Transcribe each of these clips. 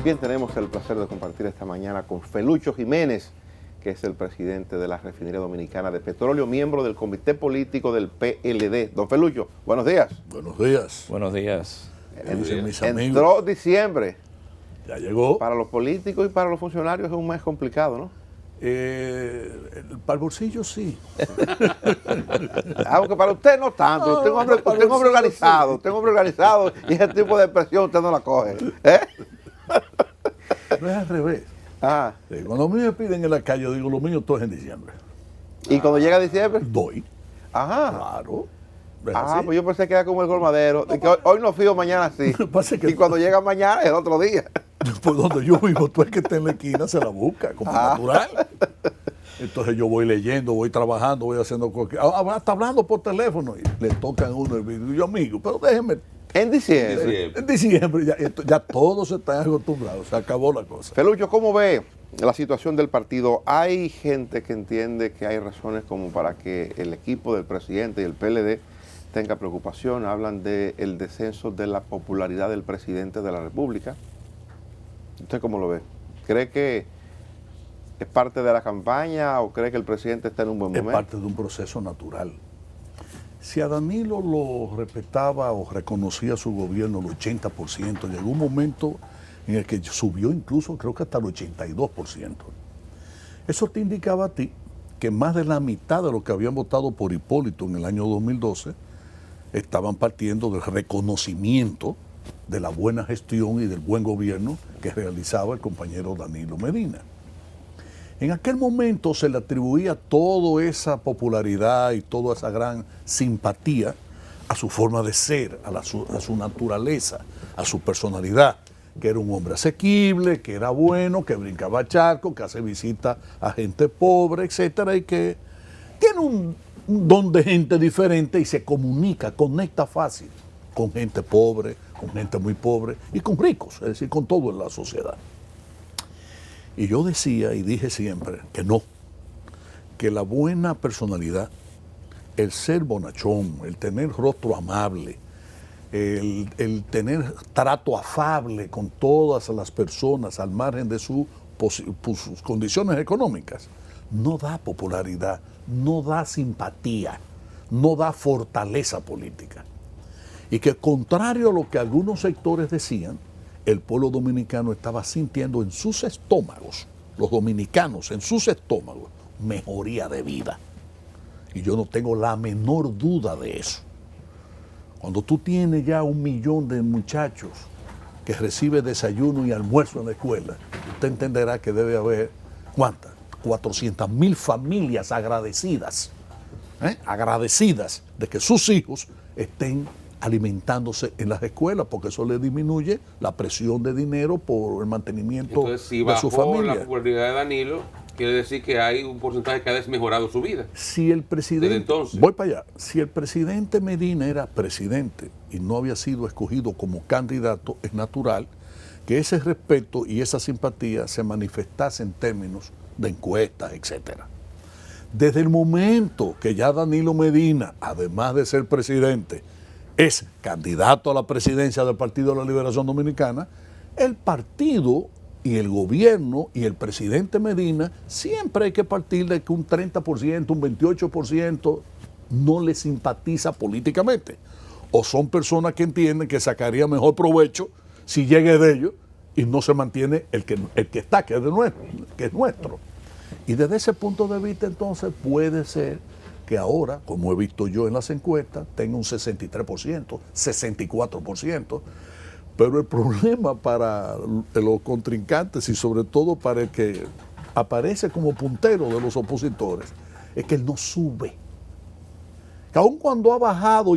Bien, tenemos el placer de compartir esta mañana con Felucho Jiménez, que es el presidente de la Refinería Dominicana de Petróleo, miembro del comité político del PLD. Don Felucho, buenos días. Buenos días. Buenos días. Entró diciembre. Ya llegó. Para los políticos y para los funcionarios es un mes complicado, ¿no? Para el bolsillo sí. Aunque para usted no tanto. Usted es un hombre organizado. Usted es un hombre organizado y ese tipo de presión usted no la coge. No es al revés. Ah. Cuando a mí me piden en la calle, yo digo, lo mío todo es en diciembre. ¿Y cuando llega diciembre? Doy. Ajá. Claro. Pues yo pensé que era como el colmadero. No, que hoy no fío, mañana sí. Y cuando llega mañana es el otro día. Pues donde yo vivo, tú el que está en la esquina se la busca, como natural. Entonces yo voy leyendo, voy trabajando, voy haciendo cualquier... Hasta hablando por teléfono y le tocan a uno el video. Yo, amigo, pero déjeme... En diciembre. En diciembre, ya todos están acostumbrados, se acabó la cosa. Felucho, ¿cómo ve la situación del partido? Hay gente que entiende que hay razones como para que el equipo del presidente y el PLD tenga preocupación. Hablan del descenso de la popularidad del presidente de la República. ¿Usted cómo lo ve? ¿Cree que es parte de la campaña o cree que el presidente está en un buen momento? Es parte de un proceso natural. Si a Danilo lo respetaba o reconocía su gobierno el 80%, llegó un momento en el que subió incluso, creo que hasta el 82%. Eso te indicaba a ti que más de la mitad de los que habían votado por Hipólito en el año 2012 estaban partiendo del reconocimiento de la buena gestión y del buen gobierno que realizaba el compañero Danilo Medina. En aquel momento se le atribuía toda esa popularidad y toda esa gran simpatía a su forma de ser, a su naturaleza, a su personalidad, que era un hombre asequible, que era bueno, que brincaba charco, que hace visita a gente pobre, etcétera, y que tiene un don de gente diferente y se comunica, conecta fácil con gente pobre, con gente muy pobre y con ricos, es decir, con todo en la sociedad. Y yo decía y dije siempre que no, que la buena personalidad, el ser bonachón, el tener rostro amable, el tener trato afable con todas las personas al margen de sus condiciones económicas, no da popularidad, no da simpatía, no da fortaleza política. Y que contrario a lo que algunos sectores decían, el pueblo dominicano estaba sintiendo en sus estómagos, los dominicanos en sus estómagos, mejoría de vida. Y yo no tengo la menor duda de eso. Cuando tú tienes ya 1 millón de muchachos que reciben desayuno y almuerzo en la escuela, usted entenderá que debe haber, ¿cuántas? 400,000 familias agradecidas, agradecidas de que sus hijos estén alimentándose en las escuelas, porque eso le disminuye la presión de dinero por el mantenimiento. Entonces, si de su familia. la popularidad de Danilo, quiere decir que hay un porcentaje que ha desmejorado su vida. Si el presidente, desde entonces, voy para allá, si el presidente Medina era presidente y no había sido escogido como candidato, es natural que ese respeto y esa simpatía se manifestase en términos de encuestas, etcétera. Desde el momento que ya Danilo Medina, además de ser presidente, es candidato a la presidencia del Partido de la Liberación Dominicana, el partido y el gobierno y el presidente Medina siempre hay que partir de que un 30%, un 28% no le simpatiza políticamente. O son personas que entienden que sacaría mejor provecho si llegue de ellos y no se mantiene el que está, que es nuestro. Y desde ese punto de vista entonces puede ser que ahora, como he visto yo en las encuestas, tenga un 63%, 64%, pero el problema para los contrincantes y sobre todo para el que aparece como puntero de los opositores, es que él no sube. Que aun cuando ha bajado,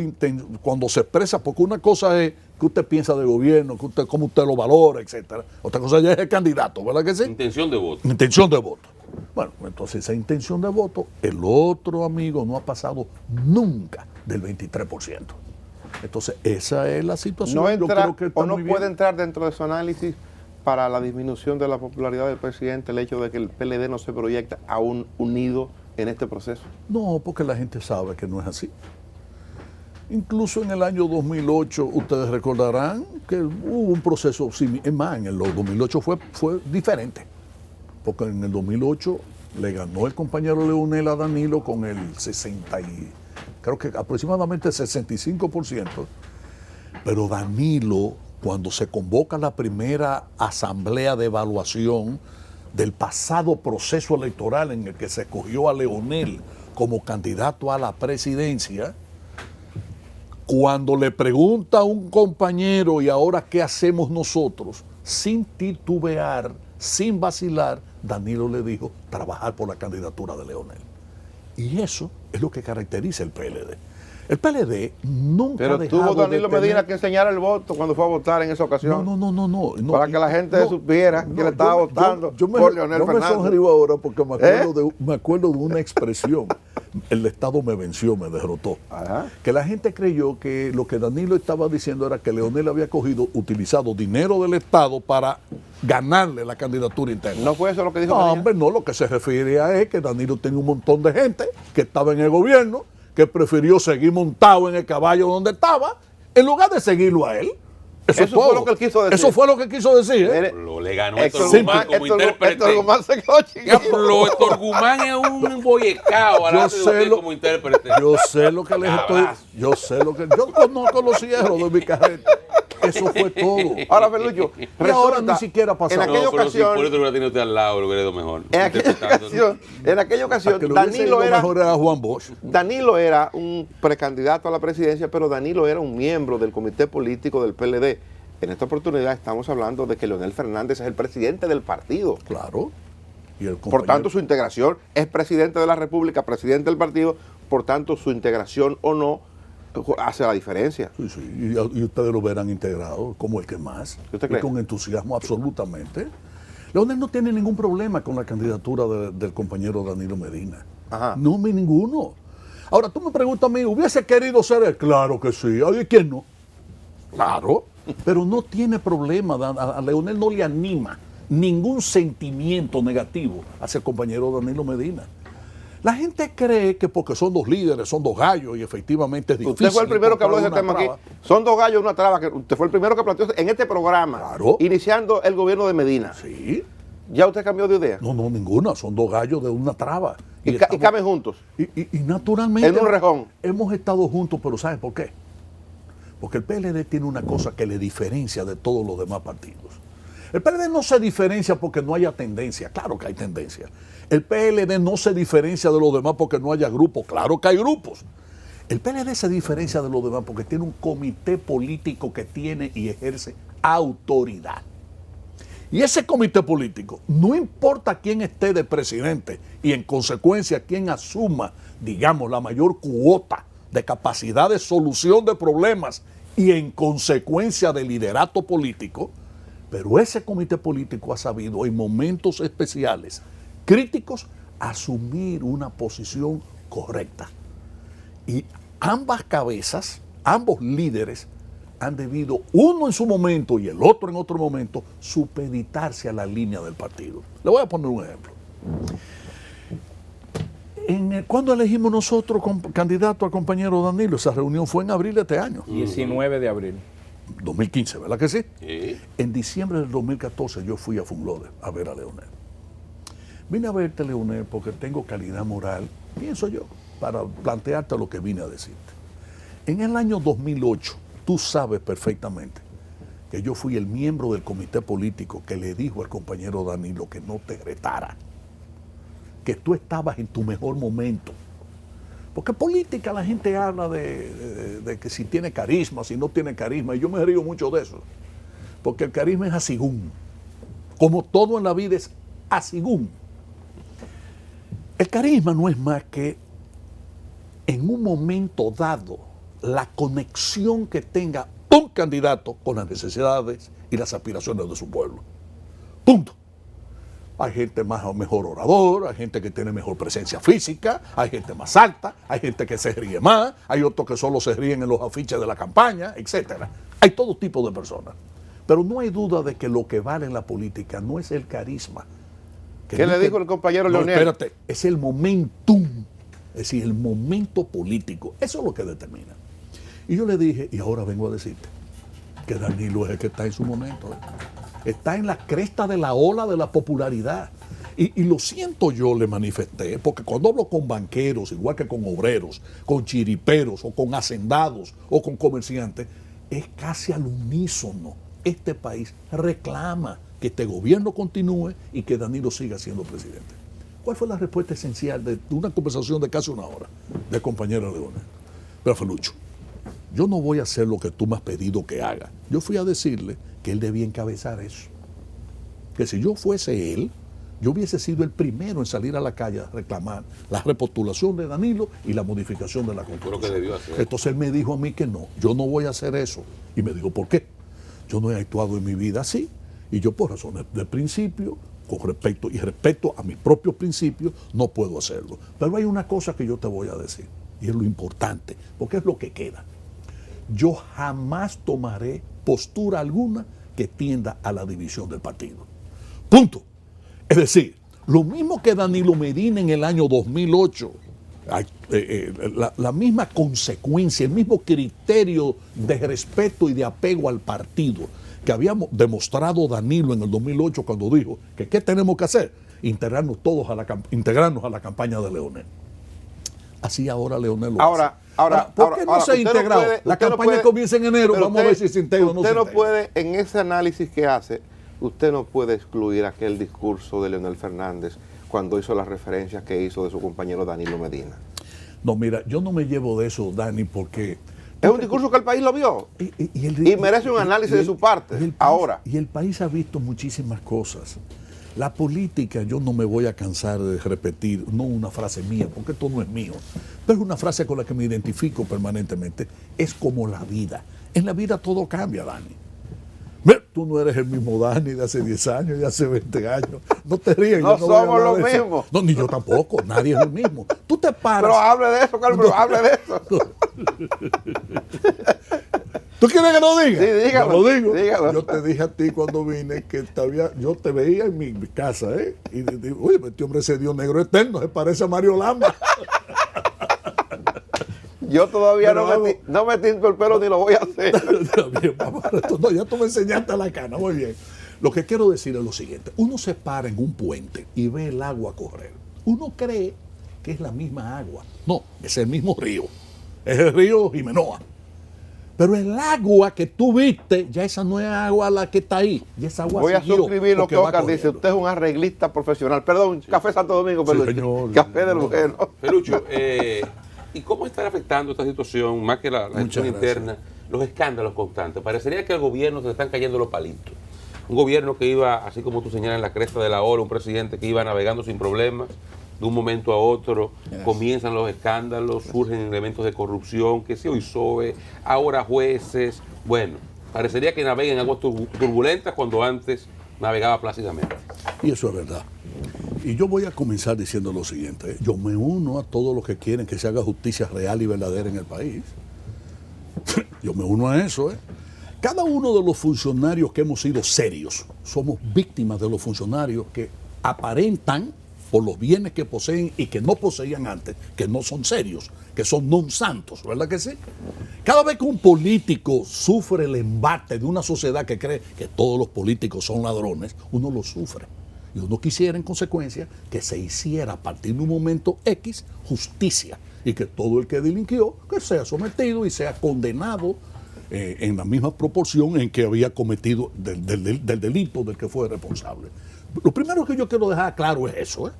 cuando se expresa, porque una cosa es que usted piensa del gobierno, cómo usted lo valora, etcétera. Otra cosa ya es el candidato, ¿verdad que sí? Intención de voto. Intención de voto. Bueno, entonces esa intención de voto, el otro amigo no ha pasado nunca del 23%. Entonces esa es la situación. No entra, yo creo que o no puede entrar dentro de su análisis para la disminución de la popularidad del presidente el hecho de que el PLD no se proyecta aún unido en este proceso. No, porque la gente sabe que no es así. Incluso en el año 2008, ustedes recordarán que hubo un proceso, es más, en el 2008 fue diferente, porque en el 2008 le ganó el compañero Leonel a Danilo con el creo que aproximadamente 65%, pero Danilo, cuando se convoca la primera asamblea de evaluación del pasado proceso electoral en el que se escogió a Leonel como candidato a la presidencia, cuando le pregunta a un compañero, ¿y ahora qué hacemos nosotros? Sin titubear, sin vacilar, Danilo le dijo, trabajar por la candidatura de Leonel. Y eso es lo que caracteriza el PLD. El PLD nunca Pero ha dejado tuvo Danilo de tener... Medina que enseñar el voto cuando fue a votar en esa ocasión. No. Para que la gente supiera que le estaba votando por Leonel Fernández. Yo me sonrío ahora porque me acuerdo de una expresión. El Estado me venció, me derrotó. Ajá. Que la gente creyó que lo que Danilo estaba diciendo era que Leonel había utilizado dinero del Estado para ganarle la candidatura interna. ¿No fue eso lo que dijo No, Medina? hombre, no, lo que se refiere es que Danilo tenía un montón de gente que estaba en el gobierno, que prefirió seguir montado en el caballo donde estaba, en lugar de seguirlo a él. Eso fue lo que él quiso decir. Eso fue lo que quiso decir. Mire, Le ganó Héctor Héctor Guzmán como Héctor intérprete. Guzmán se quedó chiquito. Diablo, Héctor Guzmán es un boyecao al lado de como intérprete. Yo sé lo que les estoy... Yo conozco los hierros de mi carreta. Eso fue todo. Ahora, Felucho, Y ahora ni siquiera pasó. en aquella Pero si ocasión, por eso hubiera tenido usted al lado, lo hubiera ido mejor. en aquella ocasión, Que lo hubiese ido mejor era Juan Bosch. Danilo era un precandidato a la presidencia, pero Danilo era un miembro del comité político del PLD. En esta oportunidad estamos hablando de que Leonel Fernández es el presidente del partido. Claro. Y el Por tanto, su integración es presidente de la República, presidente del partido, por tanto, su integración o no hace la diferencia. Sí, y ustedes lo verán integrado como el que más. ¿Usted y cree? con entusiasmo absolutamente. Leonel no tiene ningún problema con la candidatura del compañero Danilo Medina. Ajá. No, ninguno. Ahora, tú me preguntas a mí, ¿hubiese querido ser él? Claro que sí. ¿Y quién no? Claro. Pero no tiene problema. A Leonel no le anima ningún sentimiento negativo hacia el compañero Danilo Medina. La gente cree que porque son dos líderes, son dos gallos y efectivamente es difícil. Usted fue el primero que habló de ese tema traba. aquí. Son dos gallos y una traba. Que usted fue el primero que planteó en este programa, Claro. iniciando el gobierno de Medina. Sí. ¿Ya usted cambió de idea? No, ninguna. Son dos gallos de una traba. Y estamos- caben juntos. Y naturalmente En un rejón. hemos estado juntos, pero ¿saben por qué? Porque el PLD tiene una cosa que le diferencia de todos los demás partidos. El PLD no se diferencia porque no haya tendencia, claro que hay tendencia. El PLD no se diferencia de los demás porque no haya grupos, claro que hay grupos. El PLD se diferencia de los demás porque tiene un comité político que tiene y ejerce autoridad. Y ese comité político, no importa quién esté de presidente y en consecuencia quién asuma, digamos, la mayor cuota de capacidad de solución de problemas y en consecuencia de liderato político, pero ese comité político ha sabido en momentos especiales, críticos, asumir una posición correcta. Y ambas cabezas, ambos líderes, han debido, uno en su momento y el otro en otro momento, supeditarse a la línea del partido. Le voy a poner un ejemplo. ¿Cuándo elegimos nosotros candidato al compañero Danilo? Esa reunión fue en abril de este año. 19 de abril. 2015, ¿verdad que sí? Sí. En diciembre del 2014 yo fui a Funlode a ver a Leonel. Vine a verte, Leonel, porque tengo calidad moral, pienso yo, para plantearte lo que vine a decirte. En el año 2008, tú sabes perfectamente que yo fui el miembro del comité político que le dijo al compañero Danilo que no te retara, que tú estabas en tu mejor momento. Porque política la gente habla de que si tiene carisma, si no tiene carisma, y yo me río mucho de eso, porque el carisma es asigún, como todo en la vida es asigún. El carisma no es más que en un momento dado la conexión que tenga un candidato con las necesidades y las aspiraciones de su pueblo. Punto. Hay gente mejor orador, hay gente que tiene mejor presencia física, hay gente más alta, hay gente que se ríe más, hay otros que solo se ríen en los afiches de la campaña, etc. Hay todo tipo de personas. Pero no hay duda de que lo que vale en la política no es el carisma. ¿Qué le dijo el compañero No, Leonel? espérate, es el momentum, es decir, el momento político. Eso es lo que determina. Y yo le dije, y ahora vengo a decirte, que Danilo es el que está en su momento. Está en la cresta de la ola de la popularidad. Y lo siento, yo le manifesté, porque cuando hablo con banqueros, igual que con obreros, con chiriperos, o con hacendados, o con comerciantes, es casi al unísono. Este país reclama que este gobierno continúe y que Danilo siga siendo presidente. ¿Cuál fue la respuesta esencial de una conversación de casi una hora del compañero Leonel? Pero Felucho, yo no voy a hacer lo que tú me has pedido que haga. Yo fui a decirle que él debía encabezar eso. Que si yo fuese él, yo hubiese sido el primero en salir a la calle a reclamar la repostulación de Danilo y la modificación de la Constitución. Creo que debió hacer. Entonces él me dijo a mí que no, yo no voy a hacer eso. Y me dijo, ¿por qué? Yo no he actuado en mi vida así. Y yo por razones de principio, con respecto a mis propios principios, no puedo hacerlo. Pero hay una cosa que yo te voy a decir, y es lo importante, porque es lo que queda. Yo jamás tomaré postura alguna que tienda a la división del partido. Punto. Es decir, lo mismo que Danilo Medina en el año 2008, la misma consecuencia, el mismo criterio de respeto y de apego al partido que habíamos demostrado Danilo en el 2008 cuando dijo que ¿qué tenemos que hacer? Integrarnos a la campaña de Leonel. Así ahora Leonel lo hace. ¿Por qué no se ha integrado? La campaña comienza en enero, vamos a ver si se integra o no se integra. Usted no puede, en ese análisis que hace, usted no puede excluir aquel discurso de Leonel Fernández cuando hizo las referencias que hizo de su compañero Danilo Medina. No, mira, yo no me llevo de eso, Dani, porque... Es un discurso que el país lo vio y merece un análisis de su parte. Ahora. Y el país ha visto muchísimas cosas. La política, yo no me voy a cansar de repetir, no una frase mía, porque esto no es mío, pero es una frase con la que me identifico permanentemente, es como la vida. En la vida todo cambia, Dani. Tú no eres el mismo Dani de hace 10 años, de hace 20 años. No te rías. No somos los mismos. No, ni yo tampoco. Nadie es el mismo. Tú te paras. Pero hable de eso, Carlos, hable de eso. ¿Tú quieres que lo diga? Sí, dígalo. Yo lo digo. Dígalo. Yo te dije a ti cuando vine que yo te veía en mi casa, ¿eh? Y digo, oye, este hombre se dio negro eterno, se parece a Mario Lama. Yo todavía no me tinto el pelo ni lo voy a hacer. Bien, no, ya tú me enseñaste la cana, muy bien. Lo que quiero decir es lo siguiente. Uno se para en un puente y ve el agua correr. Uno cree que es la misma agua. No, es el mismo río. Es el río Jimenoa. Pero el agua que tú viste, ya esa no es agua la que está ahí. Y esa agua voy a suscribir lo que Oscar dice. Usted es un arreglista profesional. Perdón, Café Santo Domingo, Pelucho. Sí, señor, Café del Bueno. Pelucho, ¿y cómo están afectando esta situación, más que la gestión interna, los escándalos constantes? Parecería que al gobierno se le están cayendo los palitos. Un gobierno que iba, así como tú señalas, en la cresta de la ola, un presidente que iba navegando sin problemas, de un momento a otro, comienzan los escándalos, surgen elementos de corrupción, que si hoy SOE, ahora jueces. Bueno, parecería que navega en aguas turbulentas cuando antes navegaba plácidamente. Y eso es verdad. Y yo voy a comenzar diciendo lo siguiente. Yo me uno a todos los que quieren que se haga justicia real y verdadera en el país. Yo me uno a eso. Cada uno de los funcionarios que hemos sido serios, somos víctimas de los funcionarios que aparentan por los bienes que poseen y que no poseían antes, que no son serios, que son non santos, ¿verdad que sí? Cada vez que un político sufre el embate de una sociedad que cree que todos los políticos son ladrones, uno lo sufre. Y uno quisiera, en consecuencia, que se hiciera a partir de un momento X justicia y que todo el que delinquió que sea sometido y sea condenado en la misma proporción en que había cometido del delito del que fue responsable. Lo primero que yo quiero dejar claro es eso.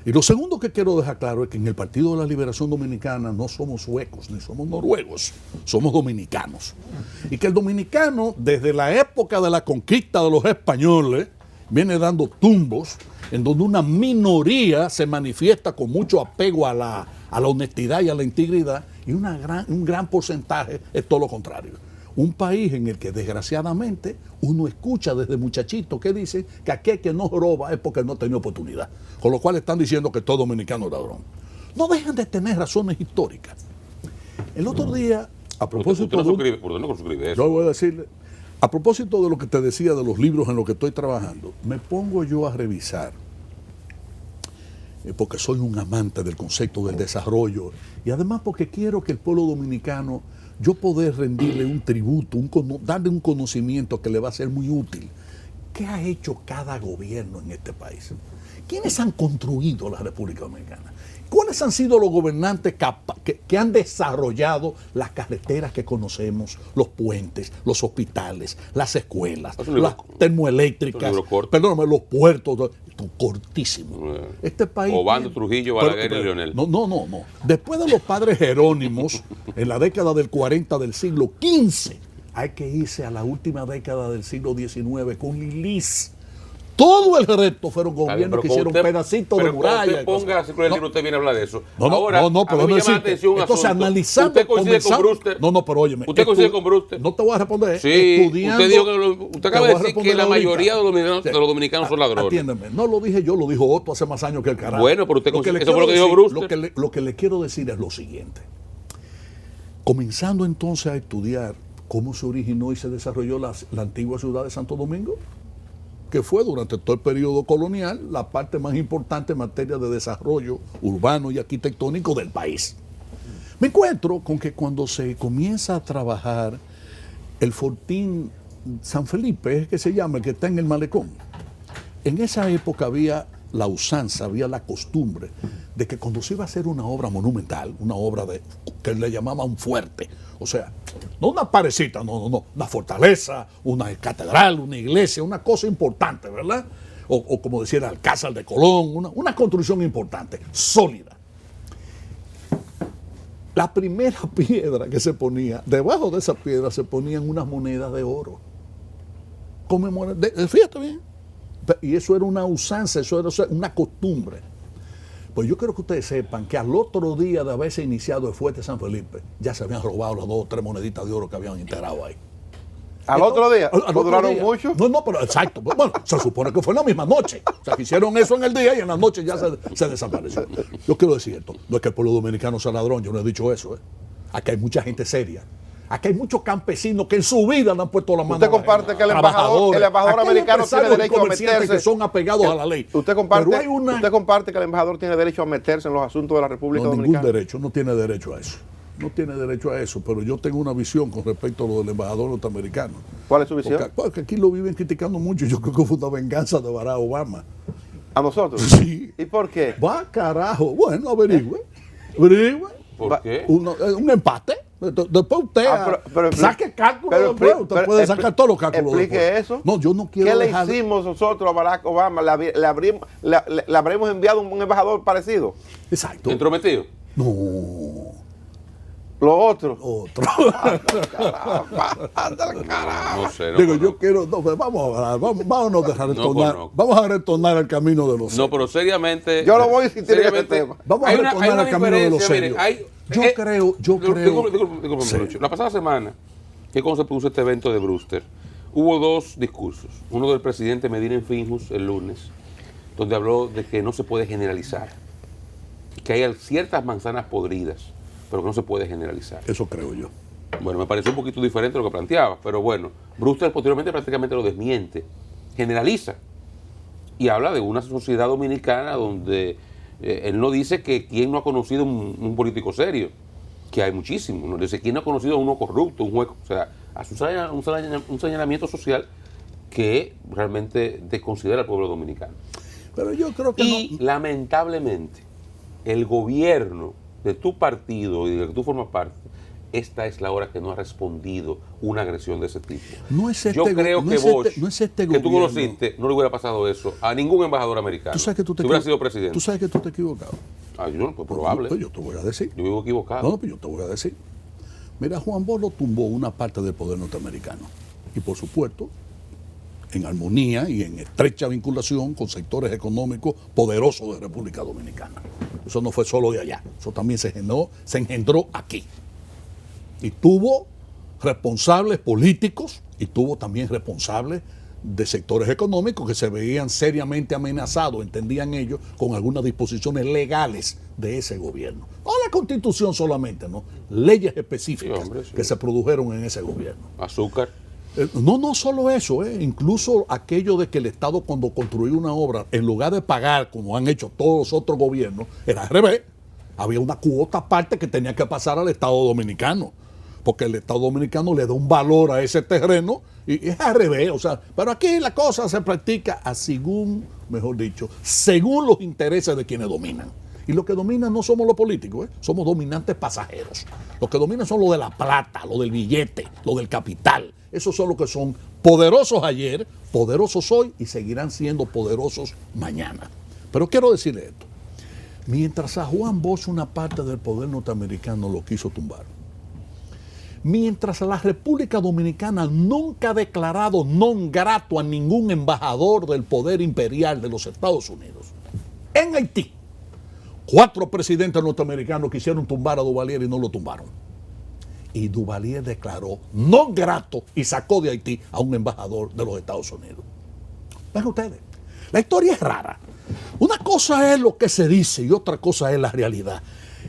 Y lo segundo que quiero dejar claro es que en el Partido de la Liberación Dominicana no somos suecos ni somos noruegos, somos dominicanos. Y que el dominicano, desde la época de la conquista de los españoles, viene dando tumbos en donde una minoría se manifiesta con mucho apego a la honestidad y a la integridad, y un gran porcentaje es todo lo contrario. Un país en el que desgraciadamente uno escucha desde muchachito que dicen que aquel que no roba es porque no tenía oportunidad, con lo cual están diciendo que todo dominicano es ladrón. No dejan de tener razones históricas. El otro día, a propósito yo voy a decirle, a propósito de lo que te decía de los libros en los que estoy trabajando, me pongo yo a revisar, porque soy un amante del concepto del desarrollo y además porque quiero que el pueblo dominicano yo poder rendirle un tributo, darle un conocimiento que le va a ser muy útil. ¿Qué ha hecho cada gobierno en este país? ¿Quiénes han construido la República Dominicana? ¿Cuáles han sido los gobernantes que han desarrollado las carreteras que conocemos, los puentes, los hospitales, las escuelas, las termoeléctricas, perdóname, los puertos? Cortísimo. Este país. Obando, Trujillo, Balaguer y Leonel. No. Después de los padres Jerónimos, en la década del 40 del siglo XV, hay que irse a la última década del siglo XIX con Lilis. Todo el resto fueron gobiernos que hicieron pedacitos de muralla. Usted ponga así con el libro, usted viene a hablar de eso. Ahora, pero a mí me llama la atención entonces, analizando. ¿Usted coincide con Brewster? No, pero óyeme. ¿Usted coincide con Brewster? No te voy a responder. Sí, usted dijo que usted acaba de decir que la mayoría de los dominicanos son ladrones. Atiéndeme, no lo dije yo, lo dijo Otto hace más años que el carajo. Bueno, pero usted coincide, eso fue lo que dijo Brewster. Lo que le quiero decir es lo siguiente. Comenzando entonces a estudiar cómo se originó y se desarrolló la antigua ciudad de Santo Domingo, que fue durante todo el periodo colonial la parte más importante en materia de desarrollo urbano y arquitectónico del país. Me encuentro con que cuando se comienza a trabajar el Fortín San Felipe, es que se llama, el que está en el malecón, en esa época había la usanza, había la costumbre de que cuando se iba a hacer una obra monumental, una obra que le llamaban un fuerte, o sea, no una parecita, no, una fortaleza, una catedral, una iglesia, una cosa importante, ¿verdad? O como decía el Alcázar de Colón, una construcción importante, sólida. La primera piedra que se ponía, debajo de esa piedra se ponían unas monedas de oro. Fíjate bien. Y eso era una usanza, eso era una costumbre. Pues yo quiero que ustedes sepan que al otro día de haberse iniciado el fuerte San Felipe, ya se habían robado las 2 o 3 moneditas de oro que habían integrado ahí. ¿Al otro día? ¿No duraron mucho? No, pero exacto. Bueno, se supone que fue en la misma noche. O sea, que hicieron eso en el día y en la noche ya se desapareció. Yo quiero decir esto, no es que el pueblo dominicano sea ladrón, yo no he dicho eso. Aquí hay mucha gente seria. Aquí hay muchos campesinos que en su vida no han puesto la mano. ¿Usted comparte que el embajador americano tiene derecho a meterse? Que son apegados a la ley. ¿Usted comparte que el embajador tiene derecho a meterse en los asuntos de la República Dominicana? Ningún derecho, no tiene derecho a eso. No tiene derecho a eso, pero yo tengo una visión con respecto a lo del embajador norteamericano. ¿Cuál es su visión? Porque aquí lo viven criticando mucho. Yo creo que fue una venganza de Barack Obama. ¿A nosotros? Sí. ¿Y por qué? Va carajo. Bueno, averigüe. ¿Por qué? Un empate. Después usted saque cálculos, usted puede sacar todos los cálculos. Explique después. eso. No, yo no quiero ¿Qué le hicimos nosotros a Barack Obama? ¿Le habremos enviado un embajador parecido? Exacto. ¿Entrometido? No. Lo otro. No sé. Digo, yo quiero. No, vámonos a retornar. Vamos a retornar al camino de los serios. No, pero seriamente. Yo lo voy a insistir en este tema. Vamos a retornar al camino de los serios. Yo creo. Disculpe, la pasada semana, que cuando se produjo este evento de Brewster, hubo 2 discursos. Uno del presidente Medina en Finjus el lunes, donde habló de que no se puede generalizar, que hay ciertas manzanas podridas, pero que no se puede generalizar. Eso creo yo. Bueno, me pareció un poquito diferente de lo que planteaba, pero bueno, Brewster posteriormente prácticamente lo desmiente, generaliza y habla de una sociedad dominicana donde él no dice que quién no ha conocido un político serio, que hay muchísimos, no dice quién no ha conocido a uno corrupto, un juez, o sea, hace un señalamiento social que realmente desconsidera al pueblo dominicano. Pero yo creo que lamentablemente, el gobierno de tu partido y de que tú formas parte, esta es la hora que no ha respondido una agresión de ese tipo. No es este Yo creo que Bosch, que tú gobierno. conociste, no le hubiera pasado eso a ningún embajador americano. Tú sabes que tú te hubiera sido presidente. Tú sabes que tú te has equivocado. Pues probable. Pues yo te voy a decir. Yo vivo equivocado. No, pues yo te voy a decir. Mira, Juan Bosch lo tumbó una parte del poder norteamericano. Y por supuesto, en armonía y en estrecha vinculación con sectores económicos poderosos de República Dominicana. Eso no fue solo de allá. Eso también se engendró aquí. Y tuvo responsables políticos y tuvo también responsables de sectores económicos que se veían seriamente amenazados, entendían ellos, con algunas disposiciones legales de ese gobierno. No la Constitución solamente, ¿no? Leyes específicas que se produjeron en ese gobierno. Azúcar. No solo eso, incluso aquello de que el Estado cuando construyó una obra, en lugar de pagar como han hecho todos los otros gobiernos, era al revés. Había una cuota aparte que tenía que pasar al Estado dominicano. porque el Estado Dominicano le da un valor a ese terreno y es al revés. O sea, pero aquí la cosa se practica según los intereses de quienes dominan. Y los que dominan no somos los políticos, somos dominantes pasajeros. Los que dominan son los de la plata, los del billete, los del capital. Esos son los que son poderosos ayer, poderosos hoy y seguirán siendo poderosos mañana. Pero quiero decirle esto. Mientras a Juan Bosch una parte del poder norteamericano lo quiso tumbar, mientras la República Dominicana nunca ha declarado non grato a ningún embajador del poder imperial de los Estados Unidos, en Haití, 4 presidentes norteamericanos quisieron tumbar a Duvalier y no lo tumbaron. Y Duvalier declaró non grato y sacó de Haití a un embajador de los Estados Unidos. Vean ustedes, la historia es rara. Una cosa es lo que se dice y otra cosa es la realidad.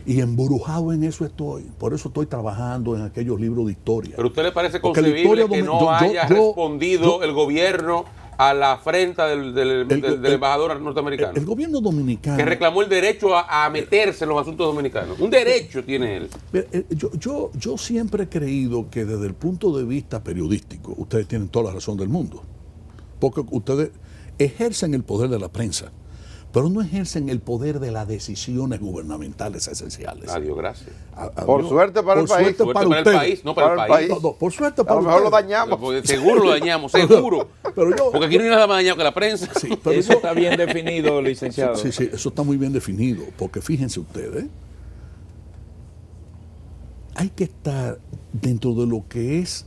Y embrujado en eso estoy. Por eso estoy trabajando en aquellos libros de historia. ¿Pero a usted le parece concebible que no haya respondido el gobierno a la afrenta del embajador norteamericano? El gobierno dominicano, que reclamó el derecho a meterse en los asuntos dominicanos. Un derecho tiene él. Yo siempre he creído que desde el punto de vista periodístico, ustedes tienen toda la razón del mundo. Porque ustedes ejercen el poder de la prensa, pero no ejercen el poder de las decisiones gubernamentales esenciales. Adiós, gracias. Por suerte para el país. Por suerte para el país, no para el país. No, por suerte para a lo mejor lo dañamos. Seguro lo dañamos, seguro. Pero porque aquí no hay nada más dañado que la prensa. Sí, pero eso está bien definido, licenciado. Sí, eso está muy bien definido, porque fíjense ustedes, hay que estar dentro de lo que es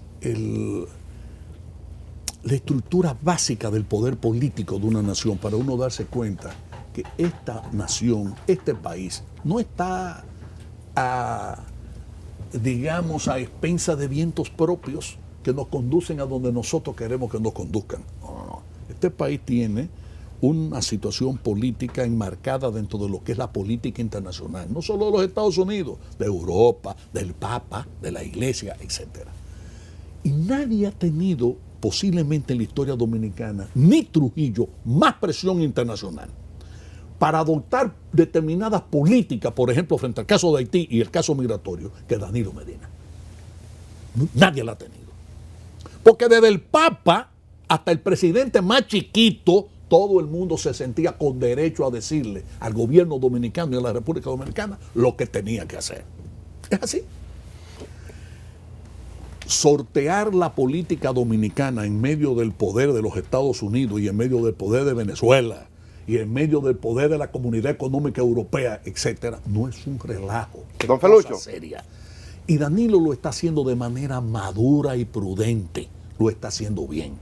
la estructura básica del poder político de una nación para uno darse cuenta que esta nación, este país, no está digamos, a expensas de vientos propios que nos conducen a donde nosotros queremos que nos conduzcan. No. Este país tiene una situación política enmarcada dentro de lo que es la política internacional, no solo de los Estados Unidos, de Europa, del Papa, de la Iglesia, etc. Y nadie ha tenido, posiblemente en la historia dominicana, ni Trujillo, más presión internacional para adoptar determinadas políticas, por ejemplo, frente al caso de Haití y el caso migratorio, que Danilo Medina. Nadie la ha tenido. Porque desde el Papa hasta el presidente más chiquito, todo el mundo se sentía con derecho a decirle al gobierno dominicano y a la República Dominicana lo que tenía que hacer. Es así. Sortear la política dominicana en medio del poder de los Estados Unidos y en medio del poder de Venezuela y en medio del poder de la Comunidad Económica Europea, etcétera, no es un relajo. Don Felucho. Es seria. Y Danilo lo está haciendo de manera madura y prudente. Lo está haciendo bien.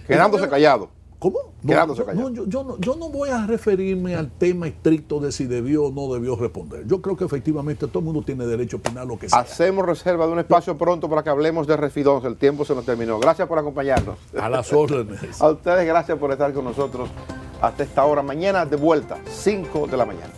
Quedándose callado. ¿Cómo? Quedándose callado. Yo no voy a referirme al tema estricto de si debió o no debió responder. Yo creo que efectivamente todo el mundo tiene derecho a opinar lo que sea. Hacemos reserva de un espacio pronto para que hablemos de Refidón. El tiempo se nos terminó. Gracias por acompañarnos. A las órdenes. A ustedes gracias por estar con nosotros hasta esta hora. Mañana de vuelta, 5 de la mañana.